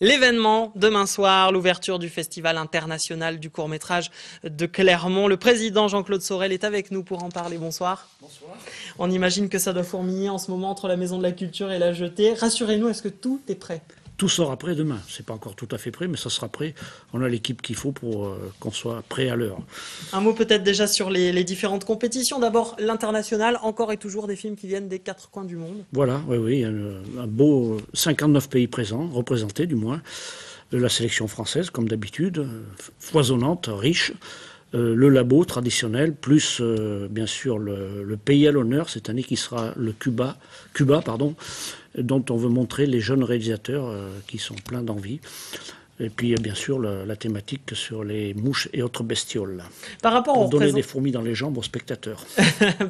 L'événement demain soir, l'ouverture du Festival international du court-métrage de Clermont. Le président Jean-Claude Sorel est avec nous pour en parler. Bonsoir. Bonsoir. On imagine que ça doit fourmiller en ce moment entre la Maison de la Culture et la Jetée. Rassurez-nous, est-ce que tout est prêt ? Tout sera prêt demain. C'est pas encore tout à fait prêt, mais ça sera prêt. On a l'équipe qu'il faut pour qu'on soit prêt à l'heure. Un mot peut-être déjà sur les différentes compétitions. D'abord, l'international, encore et toujours des films qui viennent des quatre coins du monde. Voilà, oui, un beau 59 pays présents, représentés du moins. La sélection française, comme d'habitude, foisonnante, riche. Le labo traditionnel, plus bien sûr le pays à l'honneur cette année qui sera le Cuba, dont on veut montrer les jeunes réalisateurs qui sont pleins d'envie. Et puis bien sûr la thématique sur les mouches et autres bestioles. Par rapport pour donner des fourmis dans les jambes aux spectateurs.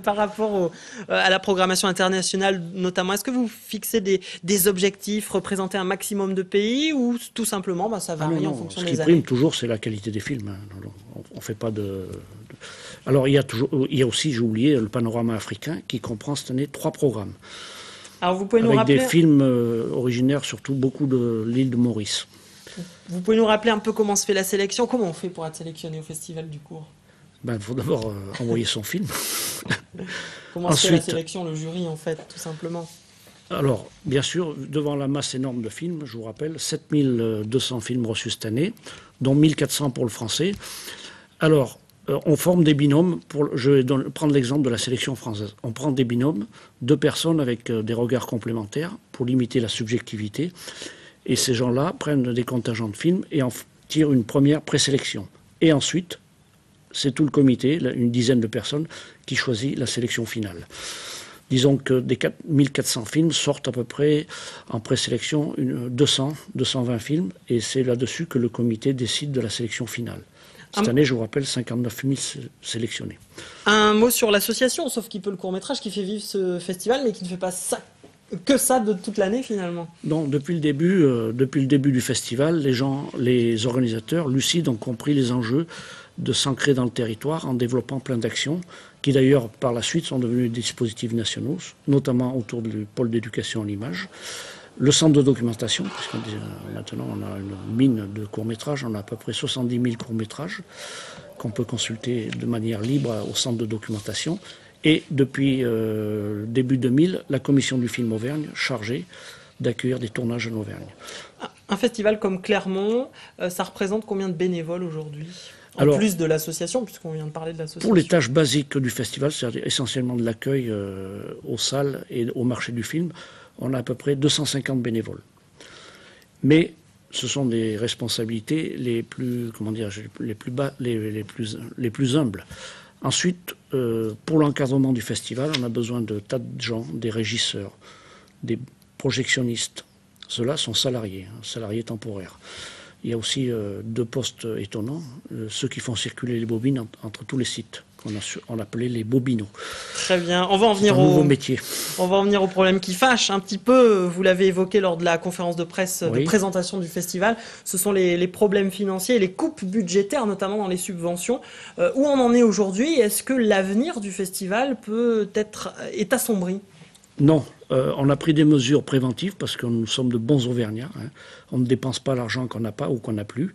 Par rapport à la programmation internationale notamment, est-ce que vous fixez des objectifs, représenter un maximum de pays ou tout simplement ça varie en fonction des années ? Ce qui prime toujours, c'est la qualité des films. On fait pas de... Alors il y a aussi, j'ai oublié, le panorama africain qui comprend cette année 3 programmes. Alors vous pouvez nous rappeler... Avec des films originaires, surtout beaucoup de l'île de Maurice. Vous pouvez nous rappeler un peu comment se fait la sélection ? Comment on fait pour être sélectionné au Festival du Court ? Il faut d'abord envoyer son film. Comment se fait la sélection, le jury en fait, tout simplement ? Alors, bien sûr, devant la masse énorme de films, je vous rappelle, 7200 films reçus cette année, dont 1400 pour le français. Alors, on forme des binômes. Je vais prendre l'exemple de la sélection française. On prend des binômes, 2 personnes avec des regards complémentaires pour limiter la subjectivité. Et ces gens-là prennent des contingents de films et en tirent une première présélection. Et ensuite, c'est tout le comité, une dizaine de personnes, qui choisit la sélection finale. Disons que des 1400 films sortent à peu près en présélection 220 films. Et c'est là-dessus que le comité décide de la sélection finale. Cette année, je vous rappelle, 59 000 sélectionnés. Un mot sur l'association, sauf qui peut le court-métrage, qui fait vivre ce festival, mais qui ne fait pas que ça de toute l'année finalement. Non, depuis le début du festival, les organisateurs lucides ont compris les enjeux de s'ancrer dans le territoire en développant plein d'actions qui d'ailleurs par la suite sont devenues des dispositifs nationaux, notamment autour du pôle d'éducation à l'image. Le centre de documentation, puisque maintenant on a une mine de courts-métrages, on a à peu près 70 000 courts-métrages qu'on peut consulter de manière libre au centre de documentation. Et depuis début 2000, la commission du film Auvergne, chargée d'accueillir des tournages en Auvergne. Un festival comme Clermont, ça représente combien de bénévoles aujourd'hui ? En plus de l'association, puisqu'on vient de parler de l'association. Pour les tâches basiques du festival, c'est-à-dire essentiellement de l'accueil aux salles et au marché du film, on a à peu près 250 bénévoles. Mais ce sont des responsabilités les plus humbles. Ensuite, pour l'encadrement du festival, on a besoin de tas de gens, des régisseurs, des projectionnistes. Ceux-là sont salariés temporaires. Il y a aussi 2 postes étonnants, ceux qui font circuler les bobines entre tous les sites, qu'on appelait les bobinos. Très bien, on va en venir nouveau métier. On va en venir au problème qui fâche un petit peu. Vous l'avez évoqué lors de la conférence de presse de présentation du festival. Ce sont les problèmes financiers et les coupes budgétaires, notamment dans les subventions. Où on en est aujourd'hui ? Est-ce que l'avenir du festival est assombri ? Non, on a pris des mesures préventives parce que nous sommes de bons Auvergnats. On ne dépense pas l'argent qu'on n'a pas ou qu'on n'a plus.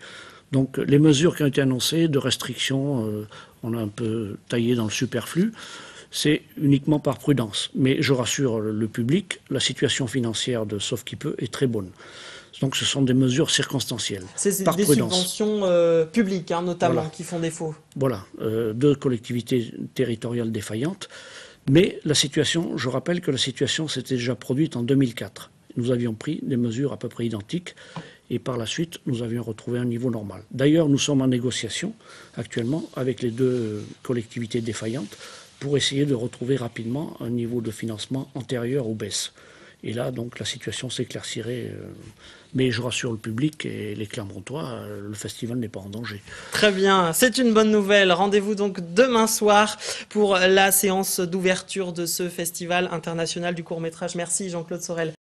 Donc les mesures qui ont été annoncées de restrictions, on a un peu taillé dans le superflu. C'est uniquement par prudence. Mais je rassure le public, la situation financière de Sauf qui peut est très bonne. Donc ce sont des mesures circonstancielles. C'est des subventions publiques, notamment, qui font défaut. Voilà, 2 collectivités territoriales défaillantes. Mais la situation, je rappelle que la situation s'était déjà produite en 2004. Nous avions pris des mesures à peu près identiques et par la suite, nous avions retrouvé un niveau normal. D'ailleurs, nous sommes en négociation actuellement avec les 2 collectivités défaillantes pour essayer de retrouver rapidement un niveau de financement antérieur aux baisses. Et là, donc, la situation s'éclaircirait. Mais je rassure le public et les Clermontois, le festival n'est pas en danger. Très bien, c'est une bonne nouvelle. Rendez-vous donc demain soir pour la séance d'ouverture de ce festival international du court-métrage. Merci Jean-Claude Sorel.